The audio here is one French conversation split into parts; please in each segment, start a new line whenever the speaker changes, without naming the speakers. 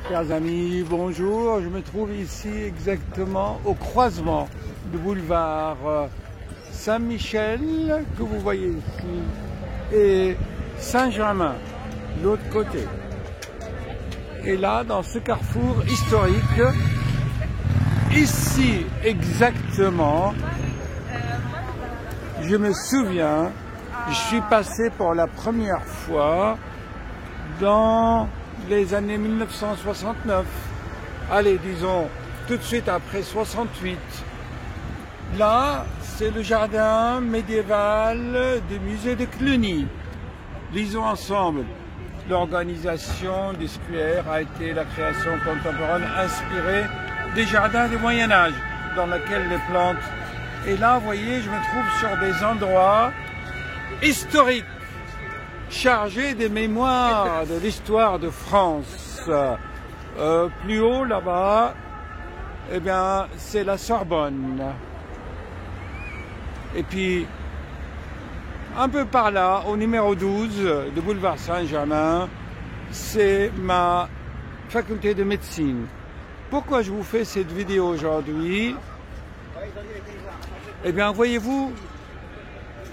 Chers amis, bonjour. Je me trouve ici exactement au croisement du boulevard Saint-Michel, que vous voyez ici, et Saint-Germain, de l'autre côté. Et là, dans ce carrefour historique, ici exactement, je me souviens, je suis passé pour la première fois dans les années 1969. Allez, disons, tout de suite après 68. Là, c'est le jardin médiéval du musée de Cluny. Lisons ensemble. L'organisation du square a été la création contemporaine inspirée des jardins du Moyen-Âge, dans lesquels les plantes. Et là, vous voyez, je me trouve sur des endroits historiques, chargés des mémoires de l'histoire de France. Plus haut, là-bas, eh bien, c'est la Sorbonne. Et puis, un peu par là, au numéro 12 de boulevard Saint-Germain, c'est ma faculté de médecine. Pourquoi je vous fais cette vidéo aujourd'hui? Eh bien, voyez-vous,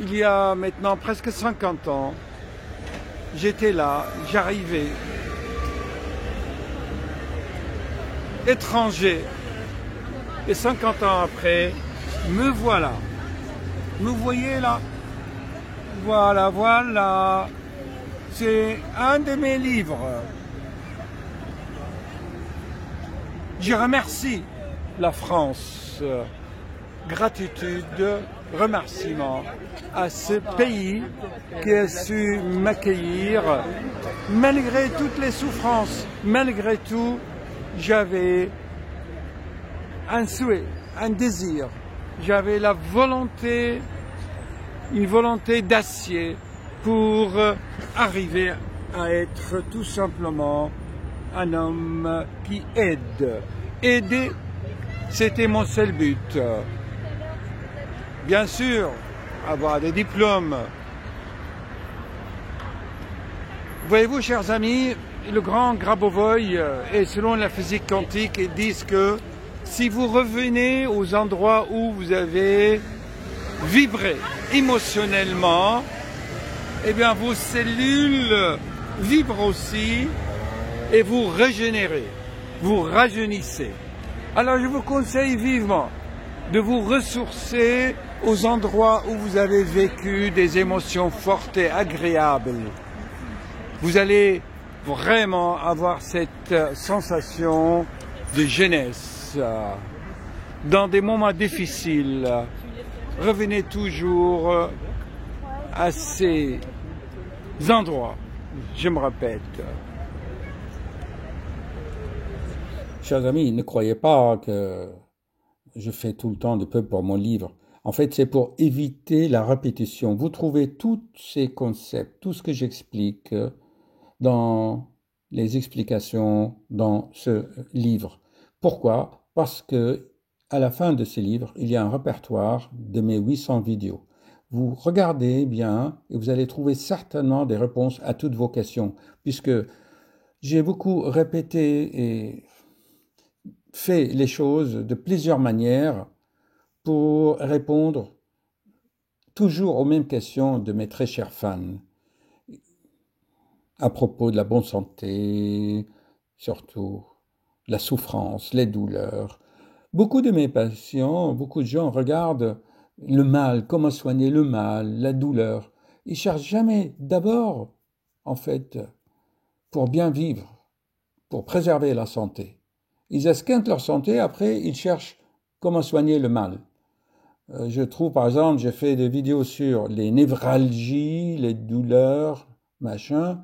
il y a maintenant presque 50 ans, j'étais là, j'arrivais, étranger, et 50 ans après, me voilà. Me voyez là? Voilà, voilà. C'est un de mes livres. Je remercie la France. Gratitude, remerciement à ce pays qui a su m'accueillir malgré toutes les souffrances. Malgré tout, j'avais un souhait, un désir. J'avais la volonté, une volonté d'acier pour arriver à être tout simplement un homme qui aide. Aider, c'était mon seul but. Bien sûr, avoir des diplômes. Voyez-vous, chers amis, le grand Grabovoi, et selon la physique quantique, ils disent que si vous revenez aux endroits où vous avez vibré émotionnellement, eh bien vos cellules vibrent aussi et vous régénérez, vous rajeunissez. Alors je vous conseille vivement de vous ressourcer aux endroits où vous avez vécu des émotions fortes et agréables. Vous allez vraiment avoir cette sensation de jeunesse. Dans des moments difficiles, revenez toujours à ces endroits. Je me répète. Chers amis, ne croyez pas que je fais tout le temps de pub pour mon livre. En fait, c'est pour éviter la répétition. Vous trouvez tous ces concepts, tout ce que j'explique dans les explications dans ce livre. Pourquoi? Parce que à la fin de ce livre, il y a un répertoire de mes 800 vidéos. Vous regardez bien et vous allez trouver certainement des réponses à toutes vos questions, puisque j'ai beaucoup répété et fait les choses de plusieurs manières pour répondre toujours aux mêmes questions de mes très chers fans. À propos de la bonne santé, surtout la souffrance, les douleurs. Beaucoup de mes patients, beaucoup de gens regardent le mal, comment soigner le mal, la douleur. Ils cherchent jamais d'abord, en fait, pour bien vivre, pour préserver la santé. Ils esquintent leur santé, après ils cherchent comment soigner le mal. Je trouve, par exemple, j'ai fait des vidéos sur les névralgies, les douleurs, machin.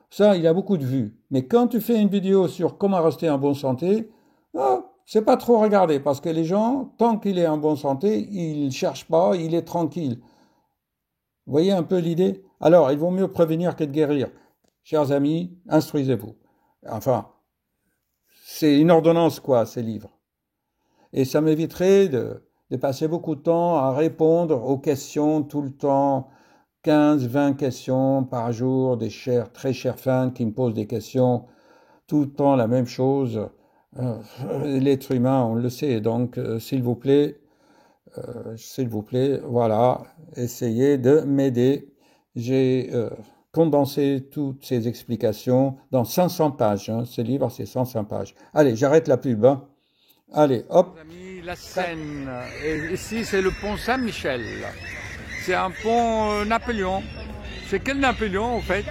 Ça, il y a beaucoup de vues. Mais quand tu fais une vidéo sur comment rester en bonne santé, oh, c'est pas trop regardé parce que les gens, tant qu'il est en bonne santé, ils cherchent pas, il est tranquille. Vous voyez un peu l'idée? Alors, il vaut mieux prévenir que de guérir. Chers amis, instruisez-vous. Enfin, c'est une ordonnance, quoi, ces livres. Et ça m'éviterait de passer beaucoup de temps à répondre aux questions tout le temps, 15, 20 questions par jour, des très chers fans qui me posent des questions tout le temps la même chose. L'être humain, on le sait, donc s'il vous plaît, voilà, essayez de m'aider. J'ai condensé toutes ces explications dans 500 pages. Hein. Ce livre, c'est 105 pages. Allez, j'arrête la pub. Hein. Allez, hop.
Amis, la Seine. Et ici, c'est le pont Saint-Michel. C'est un pont Napoléon. C'est quel Napoléon, en fait?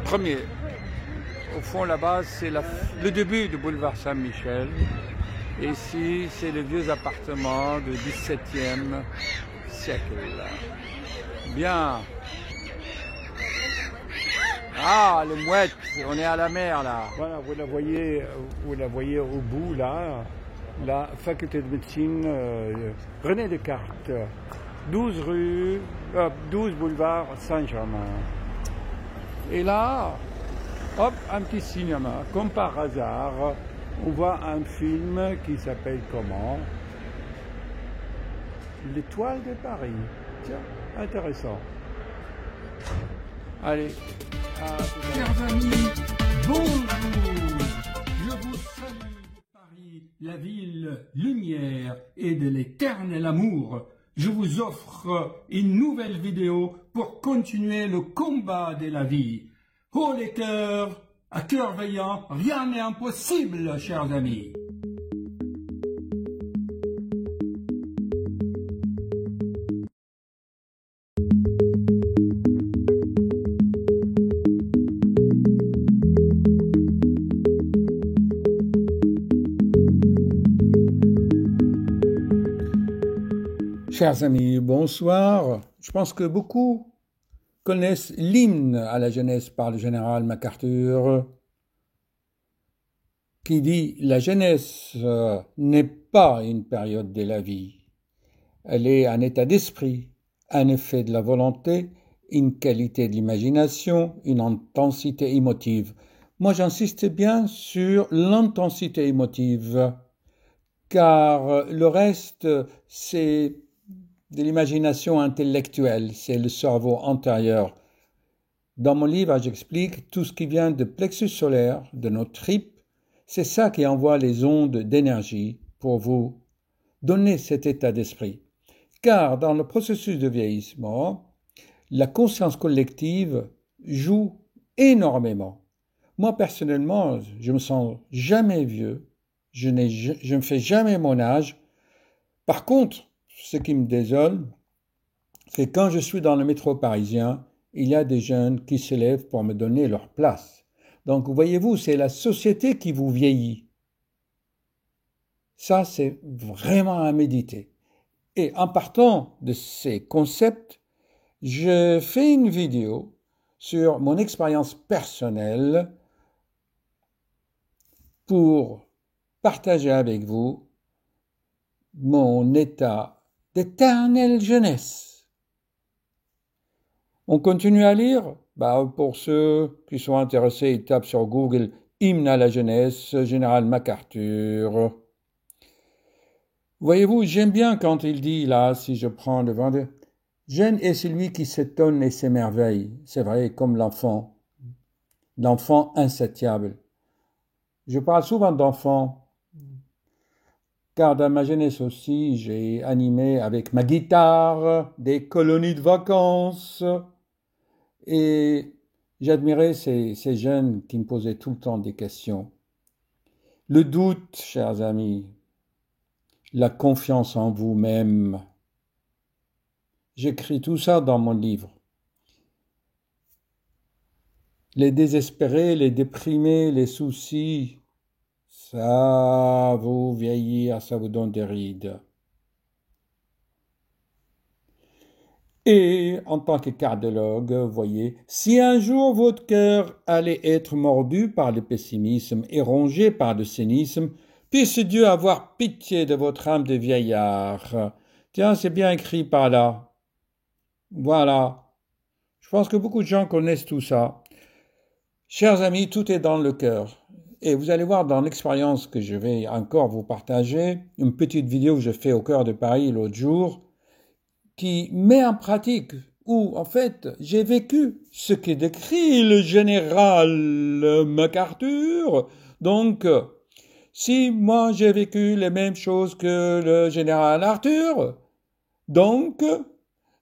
Premier. Au fond, là-bas, c'est le début du boulevard Saint-Michel. Et ici, c'est les vieux appartements du XVIIe siècle. Bien. Ah, les mouettes, on est à la mer, là. Voilà, vous la voyez au bout, là. La faculté de médecine René Descartes. 12 boulevard Saint-Germain. Et là, hop, un petit cinéma. Comme par hasard, on voit un film qui s'appelle comment? L'Étoile de Paris. Tiens, intéressant. Allez.
Chers amis, bonjour. Je vous salue de Paris, la ville lumière et de l'éternel amour. Je vous offre une nouvelle vidéo pour continuer le combat de la vie. Oh les cœurs, à cœur veillant, rien n'est impossible, chers amis. Chers amis, bonsoir. Je pense que beaucoup connaissent l'hymne à la jeunesse par le général MacArthur, qui dit « La jeunesse n'est pas une période de la vie. Elle est un état d'esprit, un effet de la volonté, une qualité de l'imagination, une intensité émotive. » Moi, j'insiste bien sur l'intensité émotive, car le reste, c'est de l'imagination intellectuelle, c'est le cerveau antérieur. Dans mon livre, j'explique tout ce qui vient de plexus solaire, de nos tripes, c'est ça qui envoie les ondes d'énergie pour vous donner cet état d'esprit. Car dans le processus de vieillissement, la conscience collective joue énormément. Moi, personnellement, je me sens jamais vieux, je ne fais jamais mon âge. Par contre, ce qui me désole, c'est quand je suis dans le métro parisien, il y a des jeunes qui se lèvent pour me donner leur place. Donc, voyez-vous, c'est la société qui vous vieillit. Ça, c'est vraiment à méditer. Et en partant de ces concepts, je fais une vidéo sur mon expérience personnelle pour partager avec vous mon état d'éternelle jeunesse. On continue à lire? Pour ceux qui sont intéressés, ils tapent sur Google « Hymne à la jeunesse, Général MacArthur ». Voyez-vous, j'aime bien quand il dit, là, si je prends le vendeur, « Jeune est celui qui s'étonne et s'émerveille ». C'est vrai, comme l'enfant insatiable. Je parle souvent d'enfants, car dans ma jeunesse aussi, j'ai animé avec ma guitare des colonies de vacances. Et j'admirais ces jeunes qui me posaient tout le temps des questions. Le doute, chers amis, la confiance en vous-même. J'écris tout ça dans mon livre. Les désespérés, les déprimés, les soucis, ça vous vieillir, ça vous donne des rides. Et en tant que cardiologue, voyez, si un jour votre cœur allait être mordu par le pessimisme et rongé par le cynisme, puisse Dieu avoir pitié de votre âme de vieillard. Tiens, c'est bien écrit par là. Voilà. Je pense que beaucoup de gens connaissent tout ça. Chers amis, tout est dans le cœur. Et vous allez voir dans l'expérience que je vais encore vous partager, une petite vidéo que j'ai faite au cœur de Paris l'autre jour, qui met en pratique où, en fait, j'ai vécu ce que décrit le général MacArthur. Donc, si moi j'ai vécu les mêmes choses que le général Arthur, donc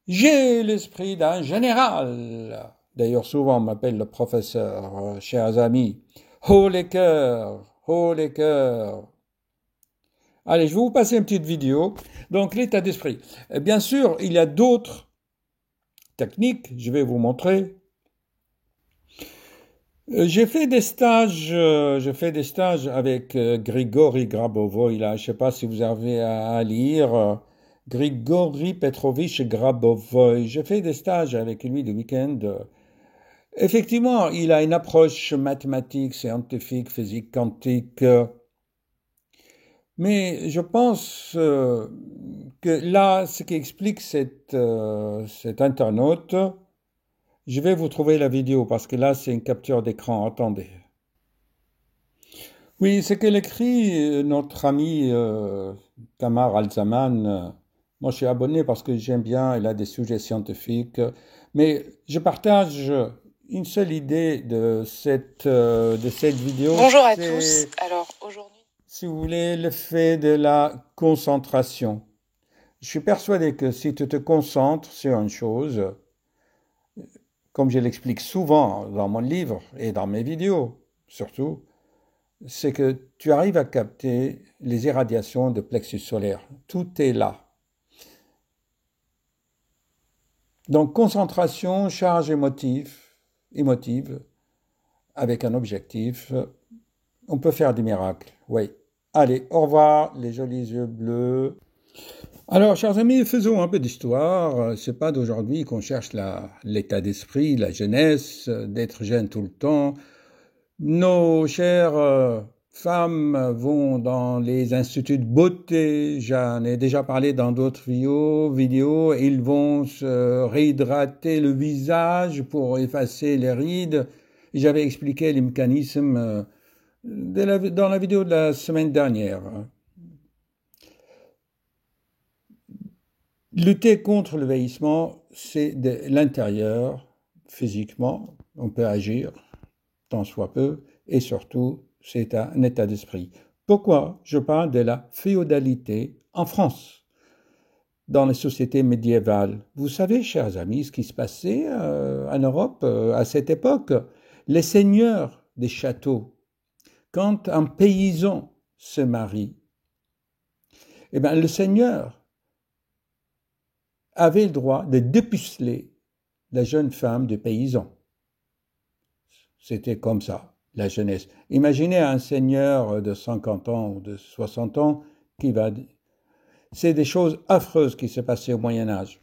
j'ai l'esprit d'un général. D'ailleurs, souvent on m'appelle le professeur, chers amis. Haut les cœurs, haut les cœurs. Allez, je vais vous passer une petite vidéo. Donc, l'état d'esprit. Bien sûr, il y a d'autres techniques, je vais vous montrer. J'ai fait des stages avec Grigory Grabovoy, là. Je ne sais pas si vous avez à lire. Grigory Petrovich Grabovoy. J'ai fait des stages avec lui le week-end. Effectivement, il a une approche mathématique, scientifique, physique, quantique. Mais je pense que là, ce qui explique cet internaute, je vais vous trouver la vidéo parce que là, c'est une capture d'écran. Attendez. Oui, c'est qu'elle écrit notre ami Tamar Al-Zaman. Moi, je suis abonné parce que j'aime bien, il a des sujets scientifiques. Mais je partage une seule idée de cette vidéo.
Bonjour à tous. Alors, aujourd'hui,
si vous voulez, le fait de la concentration. Je suis persuadé que si tu te concentres sur une chose, comme je l'explique souvent dans mon livre et dans mes vidéos, surtout, c'est que tu arrives à capter les irradiations de plexus solaire. Tout est là. Donc, concentration, charge émotive, avec un objectif, on peut faire des miracles, oui. Allez, au revoir, les jolis yeux bleus. Alors, chers amis, faisons un peu d'histoire. C'est pas d'aujourd'hui qu'on cherche l'état d'esprit, la jeunesse, d'être jeune tout le temps. Nos chères femmes vont dans les instituts de beauté. J'en ai déjà parlé dans d'autres vidéos. Ils vont se réhydrater le visage pour effacer les rides. J'avais expliqué les mécanismes dans la vidéo de la semaine dernière. Lutter contre le vieillissement, c'est de l'intérieur, physiquement, on peut agir, tant soit peu, et surtout, c'est un état d'esprit. Pourquoi je parle de la féodalité en France, dans les sociétés médiévales? Vous savez, chers amis, ce qui se passait en Europe à cette époque. Les seigneurs des châteaux, quand un paysan se marie, eh bien, le seigneur avait le droit de dépuceler la jeune femme du paysan. C'était comme ça, la jeunesse. Imaginez un seigneur de 50 ans ou de 60 ans qui va... C'est des choses affreuses qui se passaient au Moyen-Âge.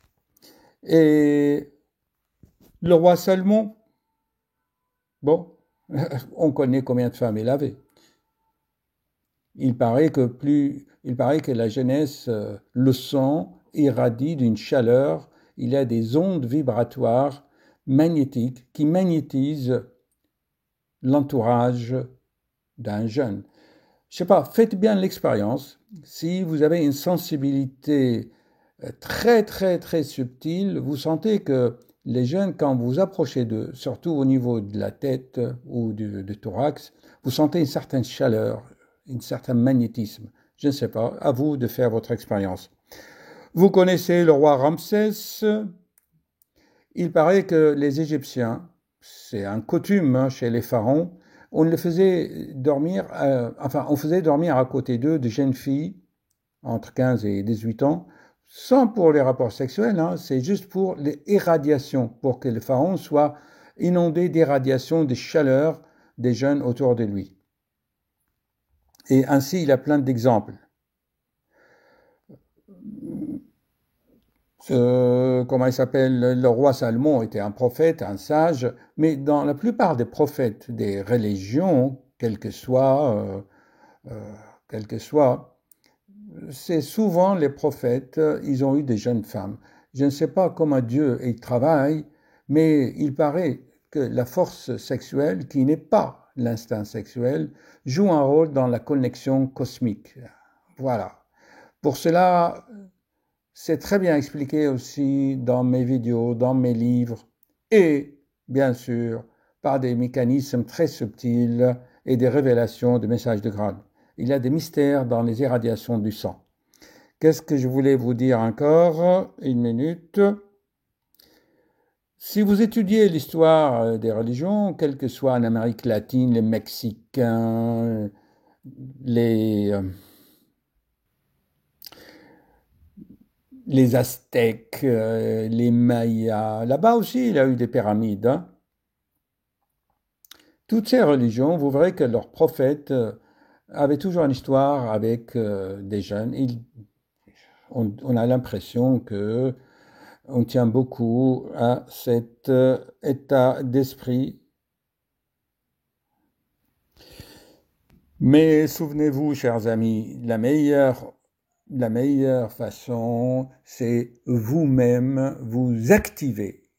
Et le roi Salomon, bon, on connaît combien de femmes il avait. Il paraît que la jeunesse, le sang irradie d'une chaleur. Il y a des ondes vibratoires magnétiques qui magnétisent l'entourage d'un jeune. Je ne sais pas, faites bien l'expérience. Si vous avez une sensibilité très, très, très subtile, vous sentez que les jeunes, quand vous approchez d'eux, surtout au niveau de la tête ou du thorax, vous sentez une certaine chaleur, un certain magnétisme. Je ne sais pas, à vous de faire votre expérience. Vous connaissez le roi Ramsès. Il paraît que les Égyptiens, c'est un coutume chez les pharaons, on faisait dormir à côté d'eux de jeunes filles entre 15 et 18 ans, sans pour les rapports sexuels, c'est juste pour les irradiations, pour que le pharaon soit inondé d'irradiations, de chaleur des jeunes autour de lui. Et ainsi, il y a plein d'exemples. Comment il s'appelle, le roi Salomon était un prophète, un sage, mais dans la plupart des prophètes des religions, quel que soit, c'est souvent les prophètes, ils ont eu des jeunes femmes. Je ne sais pas comment Dieu y travaille, mais il paraît que la force sexuelle, qui n'est pas l'instinct sexuel, joue un rôle dans la connexion cosmique. Voilà. Pour cela, C'est très bien expliqué aussi dans mes vidéos, dans mes livres et, bien sûr, par des mécanismes très subtils et des révélations de messages de grade. Il y a des mystères dans les irradiations du sang. Qu'est-ce que je voulais vous dire encore? Une minute. Si vous étudiez l'histoire des religions, quelle que soit en Amérique latine, les Mexicains, les Aztèques, les Mayas, là-bas aussi il y a eu des pyramides. Hein. Toutes ces religions, vous verrez que leurs prophètes avaient toujours une histoire avec des jeunes. On a l'impression que on tient beaucoup à cet état d'esprit. Mais souvenez-vous, chers amis, la meilleure façon, c'est vous-même vous activer.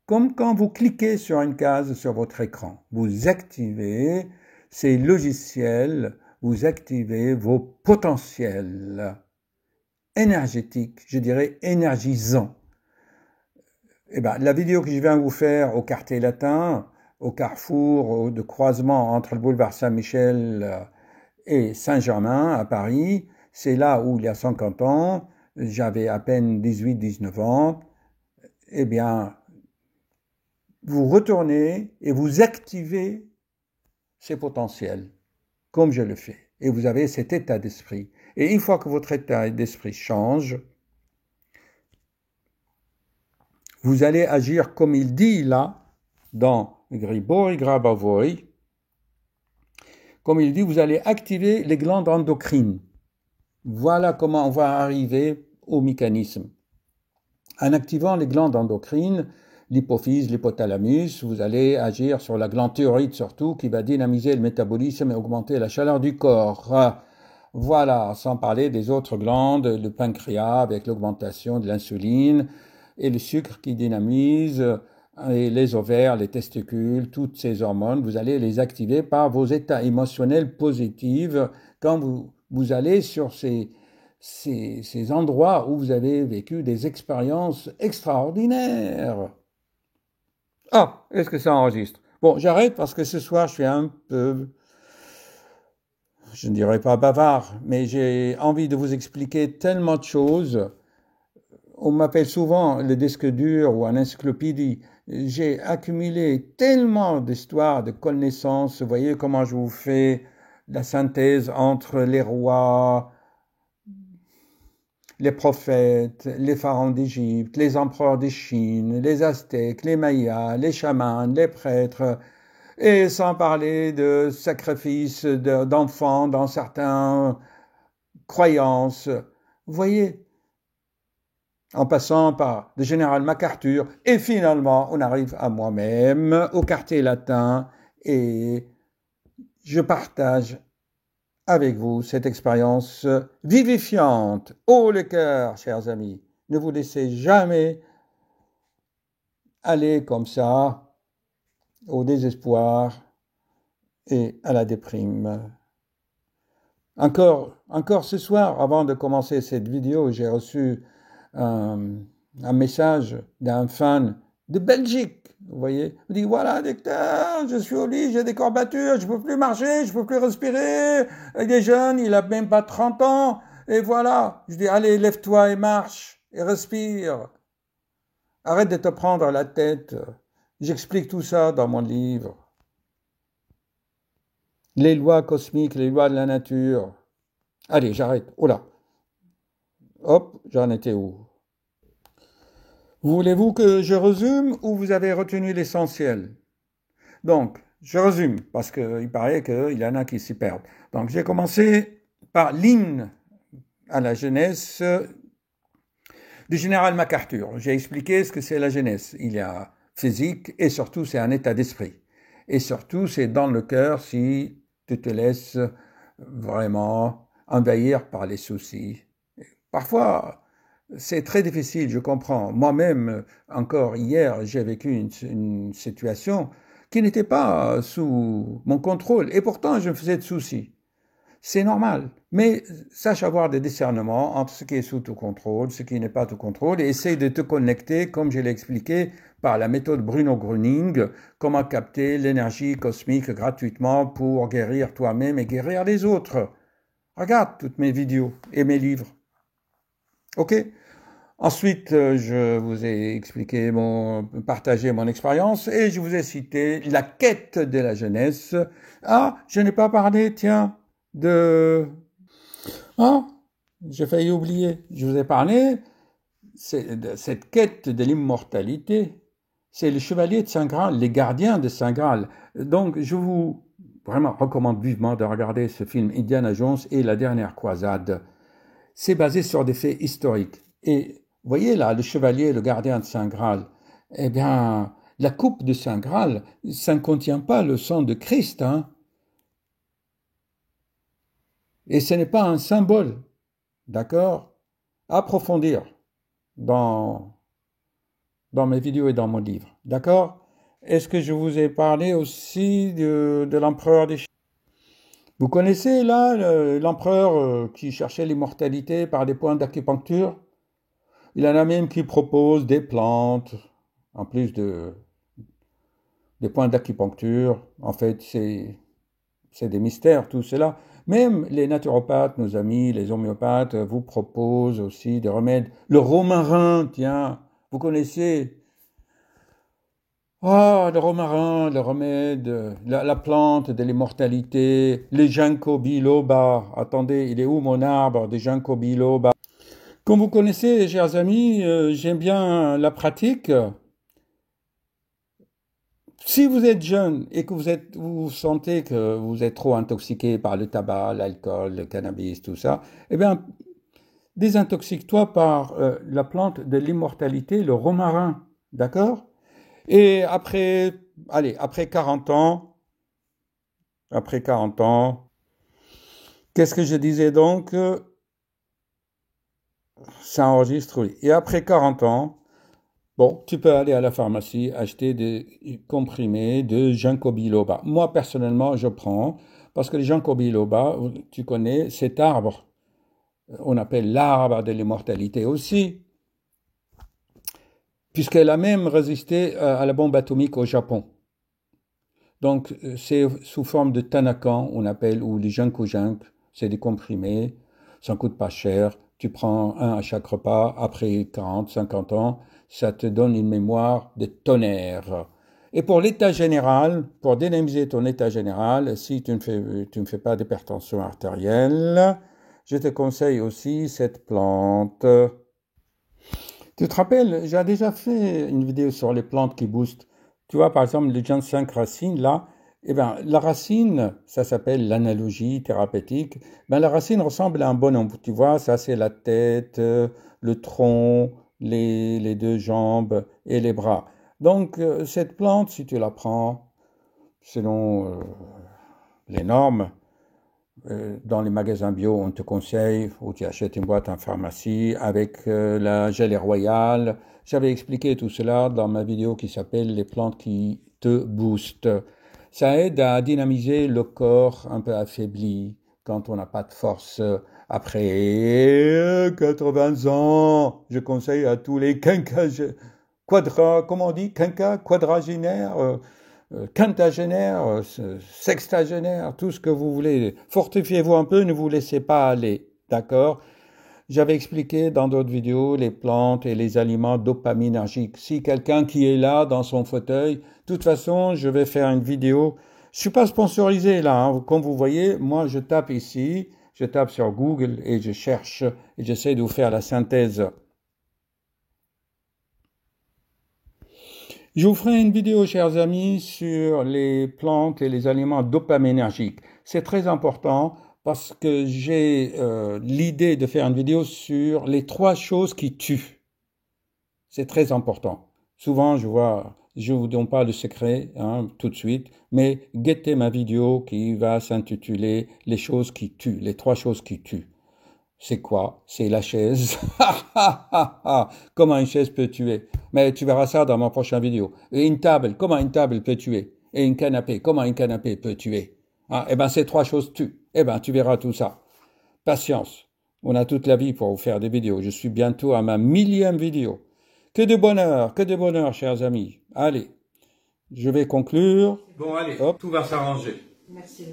Comme quand vous cliquez sur une case sur votre écran. Vous activez ces logiciels, vous activez vos potentiels énergétiques, je dirais énergisants. Eh ben, la vidéo que je viens de vous faire au quartier latin, au carrefour de croisement entre le boulevard Saint-Michel et Saint-Germain à Paris, c'est là où il y a 50 ans, j'avais à peine 18-19 ans, eh bien, vous retournez et vous activez ces potentiels, comme je le fais. Et vous avez cet état d'esprit. Et une fois que votre état d'esprit change, vous allez agir comme il dit là, dans Gribori Grabavoi, comme il dit, vous allez activer les glandes endocrines. Voilà comment on va arriver au mécanisme. En activant les glandes endocrines, l'hypophyse, l'hypothalamus, vous allez agir sur la glande thyroïde surtout, qui va dynamiser le métabolisme et augmenter la chaleur du corps. Voilà, sans parler des autres glandes, le pancréas avec l'augmentation de l'insuline et le sucre qui dynamise, et les ovaires, les testicules, toutes ces hormones, vous allez les activer par vos états émotionnels positifs quand vous allez sur ces endroits où vous avez vécu des expériences extraordinaires. Ah, est-ce que ça enregistre? Bon, j'arrête parce que ce soir, je suis un peu, je ne dirais pas bavard, mais j'ai envie de vous expliquer tellement de choses. On m'appelle souvent le disque dur ou un encyclopédie. J'ai accumulé tellement d'histoires, de connaissances. Vous voyez comment je vous fais la synthèse entre les rois, les prophètes, les pharaons d'Égypte, les empereurs de Chine, les Aztèques, les Mayas, les chamans, les prêtres, et sans parler de sacrifices d'enfants dans certaines croyances. Vous voyez, en passant par le général MacArthur, et finalement, on arrive à moi-même, au quartier latin, et je partage avec vous cette expérience vivifiante. Oh le cœur, chers amis, ne vous laissez jamais aller comme ça au désespoir et à la déprime. Encore ce soir, avant de commencer cette vidéo, j'ai reçu un message d'un fan de Belgique. Vous voyez, il dit voilà docteur, je suis au lit, j'ai des courbatures, je peux plus marcher, je peux plus respirer. Il est jeune, il a même pas 30 ans, et voilà. Je dis allez, lève-toi et marche et respire. Arrête de te prendre la tête. J'explique tout ça dans mon livre. Les lois cosmiques, les lois de la nature. Allez, j'arrête. Oh là. Hop, j'en étais où? Voulez-vous que je résume ou vous avez retenu l'essentiel? Donc, je résume, parce qu'il paraît qu'il y en a qui s'y perdent. Donc, j'ai commencé par l'hymne à la jeunesse du général MacArthur. J'ai expliqué ce que c'est la jeunesse. Il y a physique et surtout, c'est un état d'esprit. Et surtout, c'est dans le cœur si tu te laisses vraiment envahir par les soucis. Parfois, c'est très difficile, je comprends. Moi-même, encore hier, j'ai vécu une situation qui n'était pas sous mon contrôle. Et pourtant, je me faisais de soucis. C'est normal. Mais sache avoir des discernements entre ce qui est sous ton contrôle, ce qui n'est pas sous contrôle, et essaye de te connecter, comme je l'ai expliqué, par la méthode Bruno Gröning, comment capter l'énergie cosmique gratuitement pour guérir toi-même et guérir les autres. Regarde toutes mes vidéos et mes livres. OK? Ensuite, je vous ai expliqué partagé mon expérience et je vous ai cité la quête de la jeunesse. Ah, je n'ai pas parlé, tiens, Ah, j'ai failli oublier. Je vous ai parlé de cette quête de l'immortalité. C'est les chevaliers de Saint Graal, les gardiens de Saint Graal. Donc, je vous vraiment recommande vivement de regarder ce film Indiana Jones et la dernière croisade. C'est basé sur des faits historiques. Et vous voyez là, le chevalier, le gardien de Saint Graal, eh bien, la coupe de Saint Graal, ça ne contient pas le sang de Christ, hein. Et ce n'est pas un symbole, d'accord? Approfondir dans mes vidéos et dans mon livre, d'accord? Est-ce que je vous ai parlé aussi de l'empereur des Chinois? Vous connaissez là l'empereur qui cherchait l'immortalité par des points d'acupuncture? Il y en a même qui proposent des plantes, en plus des points d'acupuncture. En fait, c'est des mystères, tout cela. Même les naturopathes, nos amis, les homéopathes, vous proposent aussi des remèdes. Le romarin, tiens, vous connaissez? Ah, le romarin, le remède, la plante de l'immortalité, les ginkgo biloba. Attendez, il est où mon arbre de ginkgo biloba? Comme vous connaissez, chers amis, j'aime bien la pratique. Si vous êtes jeune et que vous sentez que vous êtes trop intoxiqué par le tabac, l'alcool, le cannabis, tout ça, eh bien, désintoxique-toi par la plante de l'immortalité, le romarin, d'accord? Et après 40 ans, qu'est-ce que je disais donc? Ça enregistre, oui. Et après 40 ans, bon, tu peux aller à la pharmacie acheter des comprimés de ginkgo biloba. Moi, personnellement, je prends, parce que le ginkgo biloba, tu connais cet arbre, on appelle l'arbre de l'immortalité aussi, puisqu'elle a même résisté à la bombe atomique au Japon. Donc, c'est sous forme de tanakan, on appelle, ou du ginkgo-jink, c'est des comprimés, ça ne coûte pas cher, tu prends un à chaque repas, après 40, 50 ans, ça te donne une mémoire de tonnerre. Et pour l'état général, pour dynamiser ton état général, si tu ne fais pas d'hypertension artérielle, je te conseille aussi cette plante. Tu te rappelles, j'ai déjà fait une vidéo sur les plantes qui boostent. Tu vois, par exemple, le ginseng racine, là, eh bien, la racine, ça s'appelle l'analogie thérapeutique. Ben, la racine ressemble à un bonhomme. Tu vois, ça, c'est la tête, le tronc, les deux jambes et les bras. Donc, cette plante, si tu la prends selon les normes, dans les magasins bio, on te conseille, ou tu achètes une boîte en pharmacie avec la gelée royale. J'avais expliqué tout cela dans ma vidéo qui s'appelle « Les plantes qui te boostent ». Ça aide à dynamiser le corps un peu affaibli quand on n'a pas de force. Après 80 ans, je conseille à tous les quadragénaires, quintagénaire, sextagénaire, tout ce que vous voulez. Fortifiez-vous un peu, ne vous laissez pas aller, d'accord? J'avais expliqué dans d'autres vidéos les plantes et les aliments dopaminergiques. Si quelqu'un qui est là dans son fauteuil, de toute façon, je vais faire une vidéo. Je suis pas sponsorisé là, hein. Comme vous voyez, moi je tape ici, je tape sur Google et je cherche et j'essaie de vous faire la synthèse. Je vous ferai une vidéo, chers amis, sur les plantes et les aliments dopaminergiques. C'est très important parce que j'ai l'idée de faire une vidéo sur les 3 choses qui tuent. C'est très important. Souvent, je vous donne pas le secret tout de suite, mais guettez ma vidéo qui va s'intituler « Les choses qui tuent », les 3 choses qui tuent. C'est quoi? C'est la chaise. Comment une chaise peut tuer? Mais tu verras ça dans ma prochaine vidéo. Et une table, comment une table peut tuer? Et un canapé, comment un canapé peut tuer? Eh bien, ces 3 choses tuent. Eh ben, tu verras tout ça. Patience. On a toute la vie pour vous faire des vidéos. Je suis bientôt à ma 1000e vidéo. Que de bonheur, chers amis. Allez, je vais conclure. Bon, allez, hop, tout va s'arranger.
Merci.